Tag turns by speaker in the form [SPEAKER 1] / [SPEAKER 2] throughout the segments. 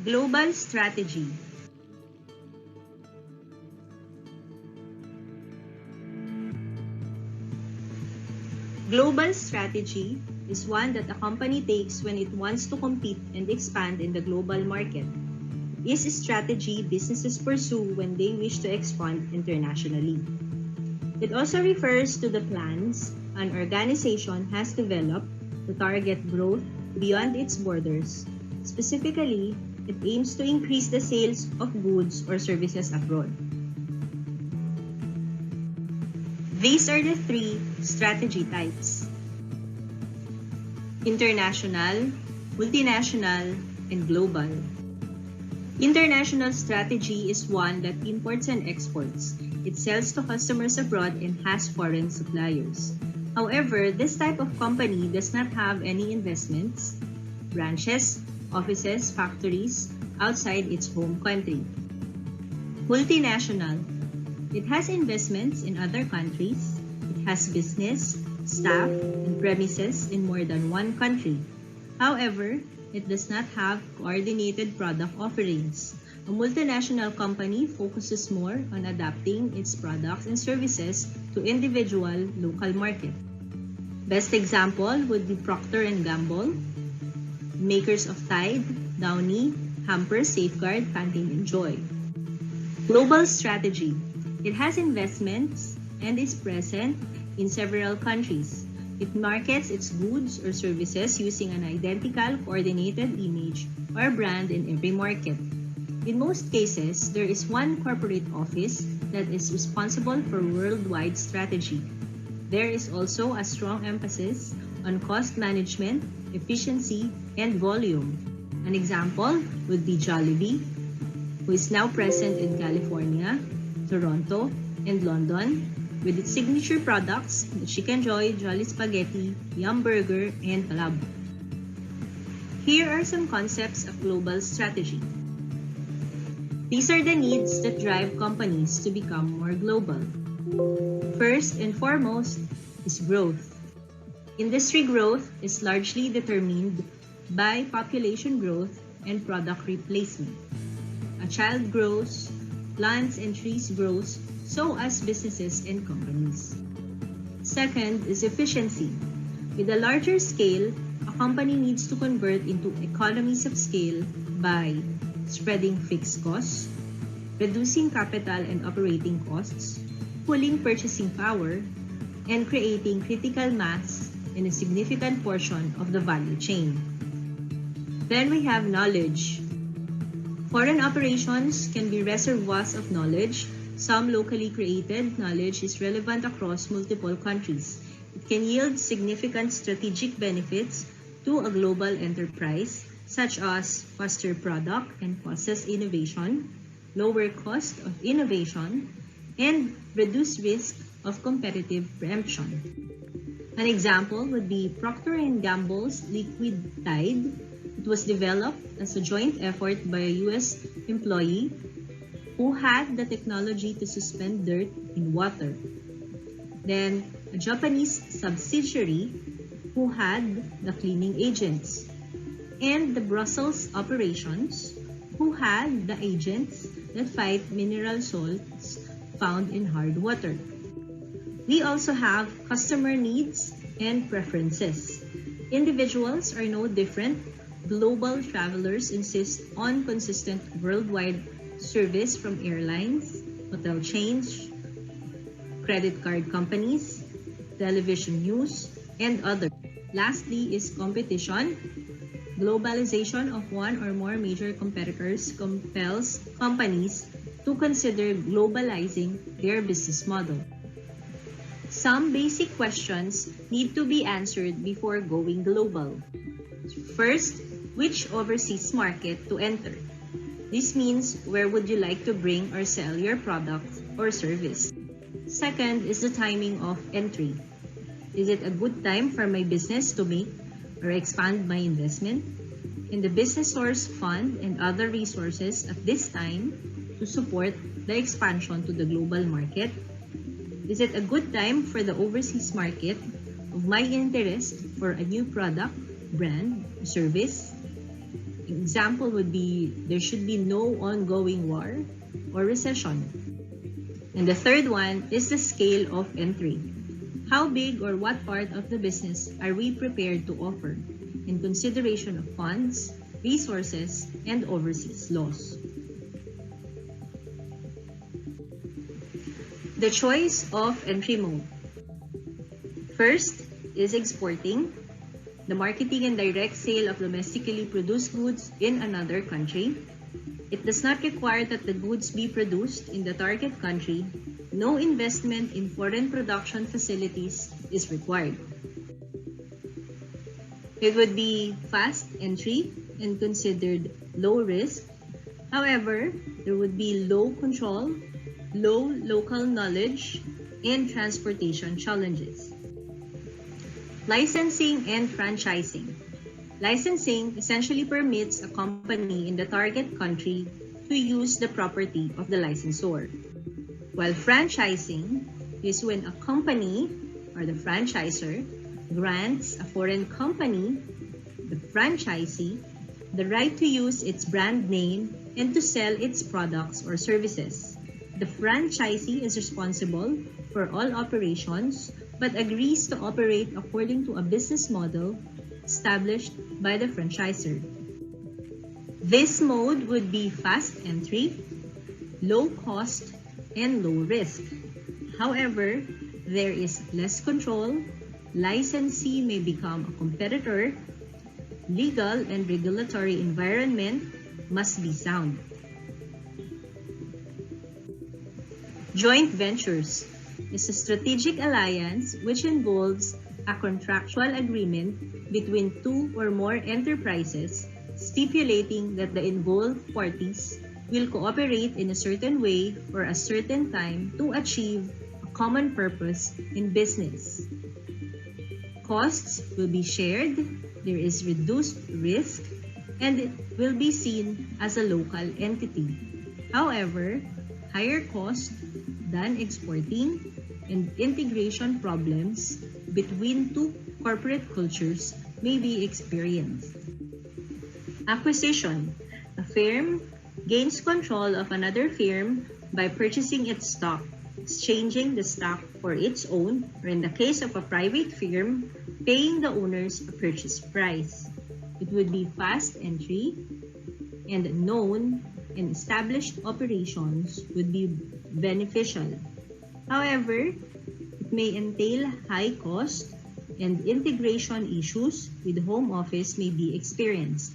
[SPEAKER 1] Global strategy. Global strategy is one that a company takes when it wants to compete and expand in the global market. It is a strategy businesses pursue when they wish to expand internationally. It also refers to the plans an organization has developed to target growth beyond its borders. Specifically, it aims to increase the sales of goods or services abroad. These are the three strategy types: international, multinational, and global. International strategy is one that imports and exports. It sells to customers abroad and has foreign suppliers. However, this type of company does not have any investments, branches, offices, factories outside its home country. Multinational. It has investments in other countries. It has business, staff, and premises in more than one country. However, it does not have coordinated product offerings. A multinational company focuses more on adapting its products and services to individual local market. Best example would be Procter & Gamble, makers of Tide, Downy, Pampers, Safeguard, Pantene, and Joy. Global strategy. It has investments and is present in several countries. It markets its goods or services using an identical coordinated image or brand in every market. In most cases, there is one corporate office that is responsible for worldwide strategy. There is also a strong emphasis on cost management, efficiency, and volume. An example would be Jollibee, who is now present in California, Toronto, and London, with its signature products, the Chicken Joy, Jolly Spaghetti, Yum Burger, and Palabok. Here are some concepts of global strategy. These are the needs that drive companies to become more global. First and foremost is growth. Industry growth is largely determined by population growth and product replacement. A child grows, plants and trees grows, so as businesses and companies. Second is efficiency. With a larger scale, a company needs to convert into economies of scale by spreading fixed costs, reducing capital and operating costs, pooling purchasing power, and creating critical mass in a significant portion of the value chain. Then we have knowledge. Foreign operations can be reservoirs of knowledge. Some locally created knowledge is relevant across multiple countries. It can yield significant strategic benefits to a global enterprise, such as faster product and process innovation, lower cost of innovation, and reduced risk of competitive preemption. An example would be Procter & Gamble's Liquid Tide. It was developed as a joint effort by a US employee who had the technology to suspend dirt in water. Then, a Japanese subsidiary who had the cleaning agents. And the Brussels operations who had the agents that fight mineral salts found in hard water. We also have customer needs and preferences. Individuals are no different. Global travelers insist on consistent worldwide service from airlines, hotel chains, credit card companies, television news, and others. Lastly is competition. Globalization of one or more major competitors compels companies to consider globalizing their business model. Some basic questions need to be answered before going global. First, which overseas market to enter? This means where would you like to bring or sell your product or service? Second is the timing of entry. Is it a good time for my business to make or expand my investment? Can the business source fund and other resources at this time to support the expansion to the global market? Is it a good time for the overseas market of my interest for a new product, brand, service? example would be there should be no ongoing war or recession. And the third one is the scale of entry. How big or what part of the business are we prepared to offer in consideration of funds, resources, and overseas laws? The choice of entry mode. First is exporting, the marketing and direct sale of domestically produced goods in another country. It does not require that the goods be produced in the target country. No investment in foreign production facilities is required. It would be fast entry and considered low risk. However, there would be low control, low local knowledge, and transportation challenges. Licensing and franchising. Licensing essentially permits a company in the target country to use the property of the licensor, while franchising is when a company or the franchisor grants a foreign company, the franchisee, the right to use its brand name and to sell its products or services. The franchisee is responsible for all operations but agrees to operate according to a business model established by the franchisor. This mode would be fast entry, low cost, and low risk. However, there is less control, licensee may become a competitor, legal and regulatory environment must be sound. Joint ventures is a strategic alliance which involves a contractual agreement between two or more enterprises stipulating that the involved parties will cooperate in a certain way for a certain time to achieve a common purpose in business. Costs will be shared, there is reduced risk, and it will be seen as a local entity. However, higher cost than exporting and integration problems between two corporate cultures may be experienced. Acquisition. A firm gains control of another firm by purchasing its stock, exchanging the stock for its own, or in the case of a private firm, paying the owners a purchase price. It would be fast entry, and known and established operations would be beneficial. However, it may entail high cost and integration issues with home office may be experienced.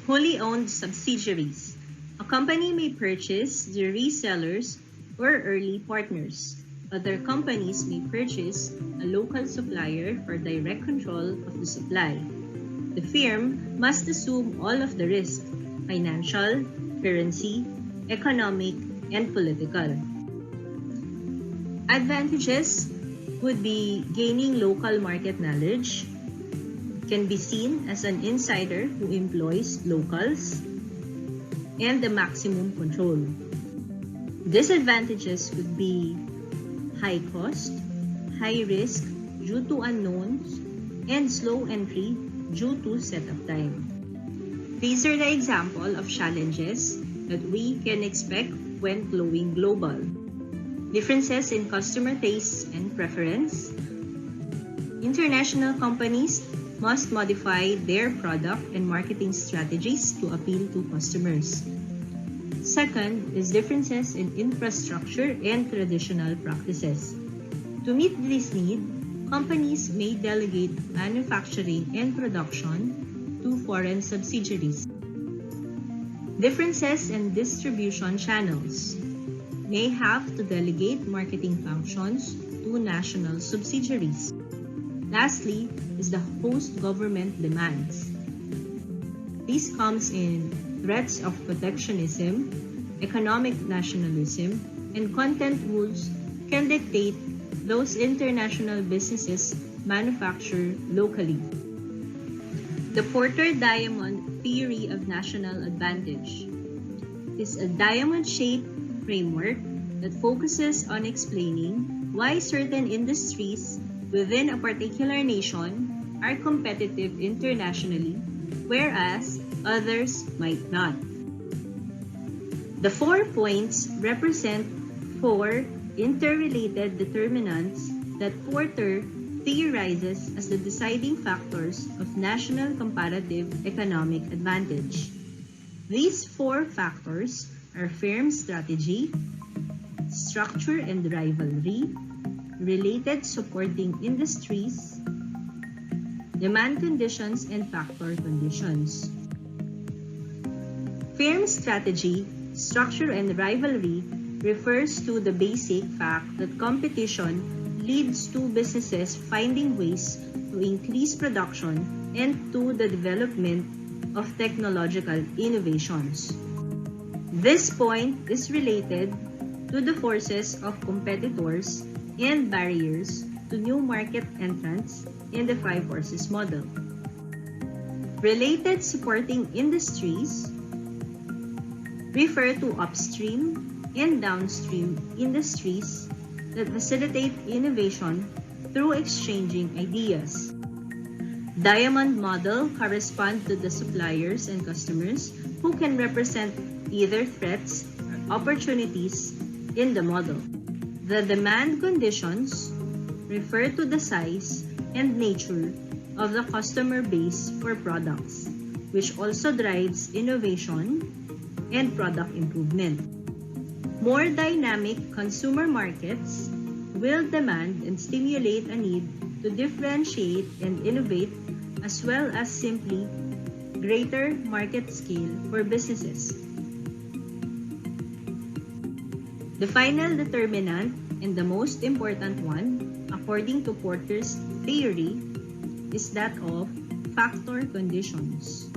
[SPEAKER 1] Wholly owned subsidiaries. A company may purchase the resellers or early partners. Other companies may purchase a local supplier for direct control of the supply. The firm must assume all of the risk: financial, currency, economic, and political. Advantages would be gaining local market knowledge, can be seen as an insider who employs locals, and the maximum control. Disadvantages would be high cost, high risk due to unknowns, and slow entry due to setup time. These are the example of challenges that we can expect when going global. Differences in customer tastes and preference. International companies must modify their product and marketing strategies to appeal to customers. Second is differences in infrastructure and traditional practices. To meet this need, companies may delegate manufacturing and production to foreign subsidiaries. Differences in distribution channels. May have to delegate marketing functions to national subsidiaries. Lastly is the host government demands. This comes in threats of protectionism, economic nationalism, and content rules can dictate those international businesses manufacture locally. The Porter-Diamond Theory of National Advantage is a diamond-shaped framework that focuses on explaining why certain industries within a particular nation are competitive internationally whereas others might not. The 4 points represent 4 interrelated determinants that Porter theorizes as the deciding factors of national comparative economic advantage. These 4 factors are firm strategy, structure and rivalry, related supporting industries, demand conditions, and factor conditions. Firm strategy, structure, and rivalry refers to the basic fact that competition leads to businesses finding ways to increase production and to the development of technological innovations. This point is related to the forces of competitors and barriers to new market entrants in the 5 forces model. Related supporting industries refer to upstream and downstream industries that facilitate innovation through exchanging ideas. Diamond model correspond to the suppliers and customers who can represent either threats or opportunities in the model. The demand conditions refer to the size and nature of the customer base for products, which also drives innovation and product improvement. More dynamic consumer markets will demand and stimulate a need to differentiate and innovate, as well as simply greater market scale for businesses. The final determinant, and the most important one, according to Porter's theory, is that of factor conditions.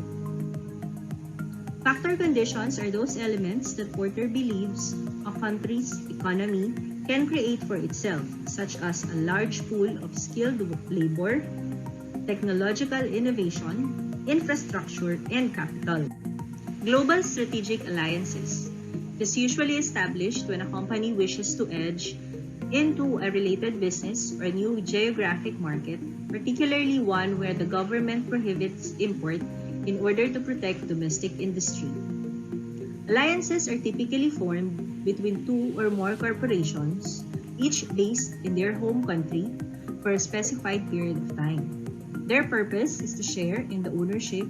[SPEAKER 1] Factor conditions are those elements that Porter believes a country's economy can create for itself, such as a large pool of skilled labor, technological innovation, infrastructure, and capital. Global strategic alliances is usually established when a company wishes to edge into a related business or new geographic market, particularly one where the government prohibits import in order to protect domestic industry. Alliances are typically formed between 2 or more corporations, each based in their home country for a specified period of time. Their purpose is to share in the ownership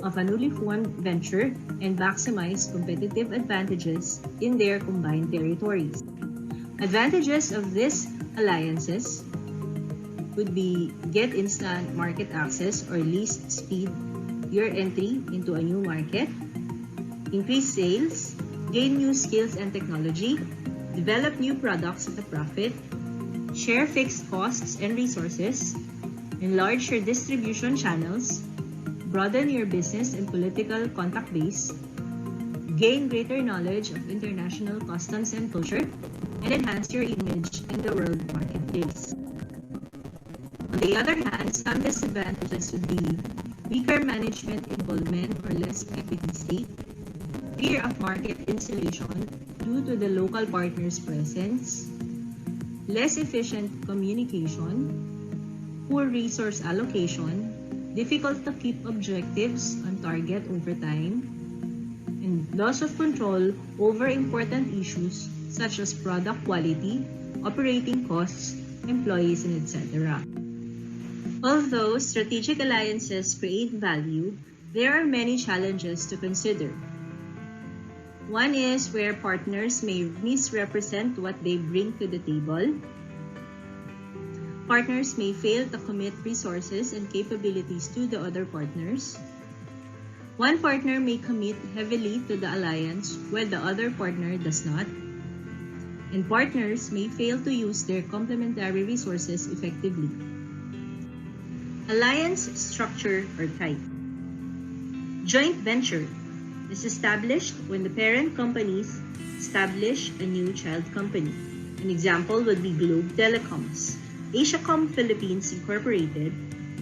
[SPEAKER 1] of a newly formed venture and maximize competitive advantages in their combined territories. Advantages of these alliances would be get instant market access or least speed your entry into a new market, increase sales, gain new skills and technology, develop new products at a profit, share fixed costs and resources, enlarge your distribution channels, broaden your business and political contact base, gain greater knowledge of international customs and culture, and enhance your image in the world marketplace. On the other hand, some disadvantages would be weaker management involvement or less equity stake, fear of market insulation due to the local partner's presence, less efficient communication, poor resource allocation, difficult to keep objectives on target over time, and loss of control over important issues such as product quality, operating costs, employees, and etc. Although strategic alliances create value, there are many challenges to consider. One is where partners may misrepresent what they bring to the table. Partners may fail to commit resources and capabilities to the other partners. One partner may commit heavily to the alliance while the other partner does not. And partners may fail to use their complementary resources effectively. Alliance structure or type. Joint venture is established when the parent companies establish a new child company. An example would be Globe Telecoms. Asiacom Philippines Incorporated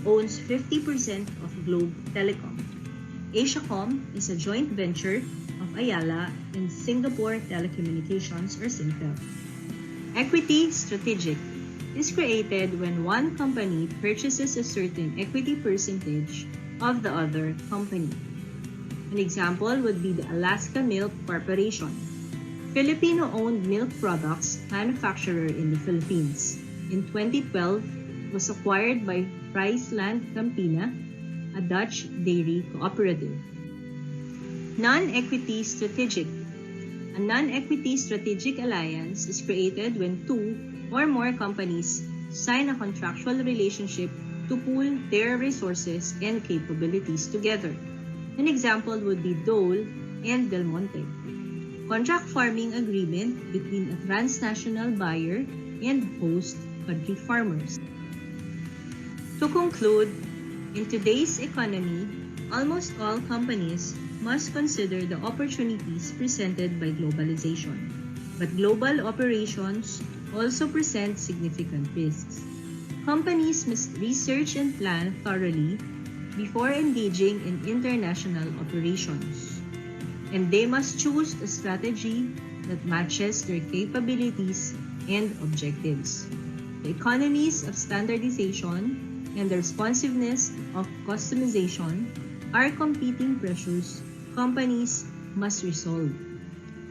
[SPEAKER 1] owns 50% of Globe Telecom. Asiacom is a joint venture of Ayala and Singapore Telecommunications or Singtel. Equity strategic is created when one company purchases a certain equity percentage of the other company. An example would be the Alaska Milk Corporation, Filipino-owned milk products manufacturer in the Philippines. In 2012, it was acquired by Friesland Campina, a Dutch dairy cooperative. Non-equity strategic. A non-equity strategic alliance is created when two or more companies sign a contractual relationship to pool their resources and capabilities together. An example would be Dole and Del Monte. Contract farming agreement between a transnational buyer and host country farmers. To conclude, in today's economy, almost all companies must consider the opportunities presented by globalization. But global operations also present significant risks. Companies must research and plan thoroughly before engaging in international operations, and they must choose a strategy that matches their capabilities and objectives. The economies of standardization and the responsiveness of customization are competing pressures companies must resolve.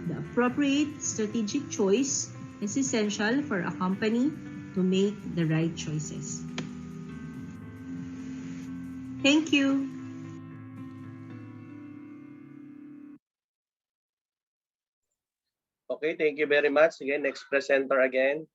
[SPEAKER 1] The appropriate strategic choice is essential for a company to make the right choices. Thank you.
[SPEAKER 2] Okay, thank you very much. Again, next presenter again.